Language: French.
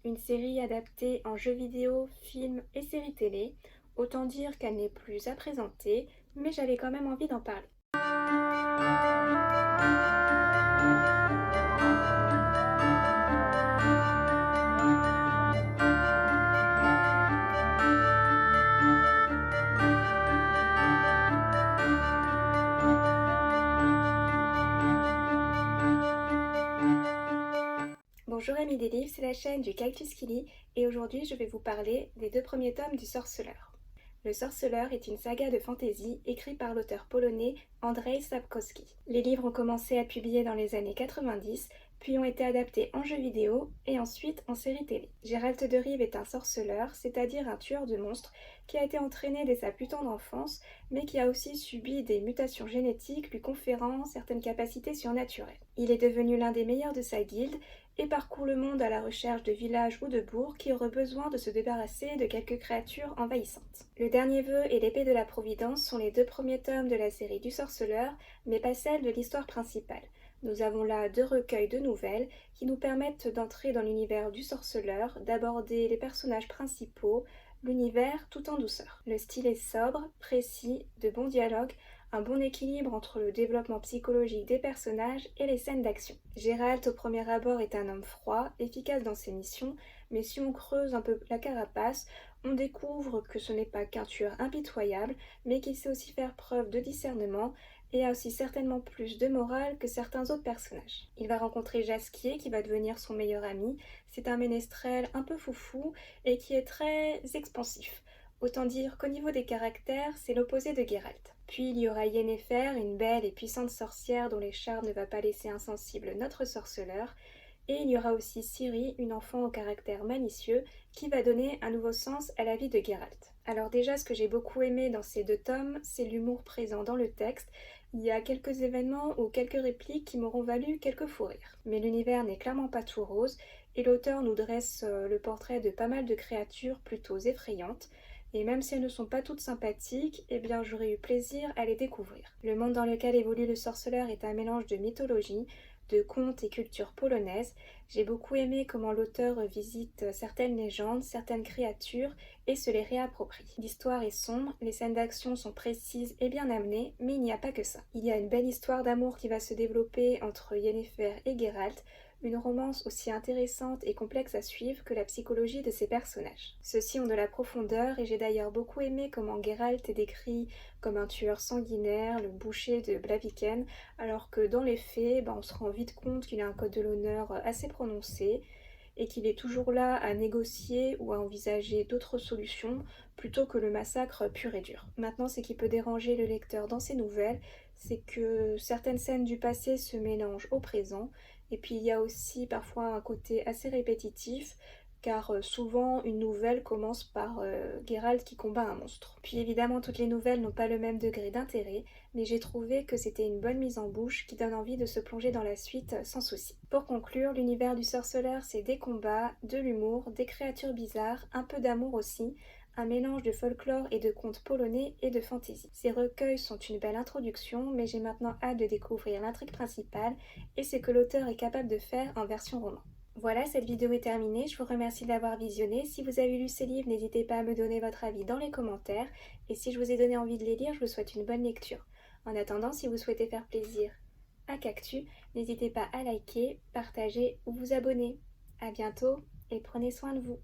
une série adaptée en jeux vidéo, films et séries télé. Autant dire qu'elle n'est plus à présenter, mais j'avais quand même envie d'en parler. Bonjour amis des livres, c'est la chaîne du Cactus qui lit et aujourd'hui je vais vous parler des 2 premiers tomes du Sorceleur. Le Sorceleur est une saga de fantasy écrite par l'auteur polonais Andrzej Sapkowski. Les livres ont commencé à être publiés dans les années 90, puis ont été adaptés en jeux vidéo et ensuite en série télé. Geralt de Rive est un sorceleur, c'est-à-dire un tueur de monstres qui a été entraîné dès sa plus tendre enfance, mais qui a aussi subi des mutations génétiques lui conférant certaines capacités surnaturelles. Il est devenu l'un des meilleurs de sa guilde et parcourt le monde à la recherche de villages ou de bourgs qui auraient besoin de se débarrasser de quelques créatures envahissantes. Le dernier vœu et l'épée de la Providence sont les 2 premiers tomes de la série du Sorceleur, mais pas celle de l'histoire principale. Nous avons là 2 recueils de nouvelles qui nous permettent d'entrer dans l'univers du Sorceleur, d'aborder les personnages principaux, l'univers tout en douceur. Le style est sobre, précis, de bons dialogues, un bon équilibre entre le développement psychologique des personnages et les scènes d'action. Geralt, au premier abord, est un homme froid, efficace dans ses missions, mais si on creuse un peu la carapace, on découvre que ce n'est pas qu'un tueur impitoyable, mais qu'il sait aussi faire preuve de discernement et a aussi certainement plus de morale que certains autres personnages. Il va rencontrer Jasquier qui va devenir son meilleur ami. C'est un ménestrel un peu foufou et qui est très expansif. Autant dire qu'au niveau des caractères, c'est l'opposé de Geralt. Puis il y aura Yennefer, une belle et puissante sorcière dont les charmes ne va pas laisser insensible notre sorceleur. Et il y aura aussi Ciri, une enfant au caractère malicieux, qui va donner un nouveau sens à la vie de Geralt. Alors déjà, ce que j'ai beaucoup aimé dans ces 2 tomes, c'est l'humour présent dans le texte. Il y a quelques événements ou quelques répliques qui m'auront valu quelques fous rires. Mais l'univers n'est clairement pas tout rose, et l'auteur nous dresse le portrait de pas mal de créatures plutôt effrayantes. Et même si elles ne sont pas toutes sympathiques, eh bien j'aurais eu plaisir à les découvrir. Le monde dans lequel évolue le sorceleur est un mélange de mythologie, de contes et culture polonaise. J'ai beaucoup aimé comment l'auteur visite certaines légendes, certaines créatures et se les réapproprie. L'histoire est sombre, les scènes d'action sont précises et bien amenées, mais il n'y a pas que ça. Il y a une belle histoire d'amour qui va se développer entre Yennefer et Geralt, une romance aussi intéressante et complexe à suivre que la psychologie de ses personnages. Ceux-ci ont de la profondeur et j'ai d'ailleurs beaucoup aimé comment Geralt est décrit comme un tueur sanguinaire, le boucher de Blaviken, alors que dans les faits, on se rend vite compte qu'il a un code de l'honneur assez prononcé et qu'il est toujours là à négocier ou à envisager d'autres solutions plutôt que le massacre pur et dur. Maintenant, ce qui peut déranger le lecteur dans ces nouvelles, c'est que certaines scènes du passé se mélangent au présent et puis il y a aussi parfois un côté assez répétitif car souvent une nouvelle commence par Geralt qui combat un monstre. Puis évidemment toutes les nouvelles n'ont pas le même degré d'intérêt, mais j'ai trouvé que c'était une bonne mise en bouche qui donne envie de se plonger dans la suite sans souci. Pour conclure, l'univers du sorceleur c'est des combats, de l'humour, des créatures bizarres, un peu d'amour aussi, un mélange de folklore et de contes polonais et de fantaisie. Ces recueils sont une belle introduction, mais j'ai maintenant hâte de découvrir l'intrigue principale et ce que l'auteur est capable de faire en version roman. Voilà, cette vidéo est terminée, je vous remercie de l'avoir visionnée. Si vous avez lu ces livres, n'hésitez pas à me donner votre avis dans les commentaires. Et si je vous ai donné envie de les lire, je vous souhaite une bonne lecture. En attendant, si vous souhaitez faire plaisir à Cactus, n'hésitez pas à liker, partager ou vous abonner. A bientôt et prenez soin de vous.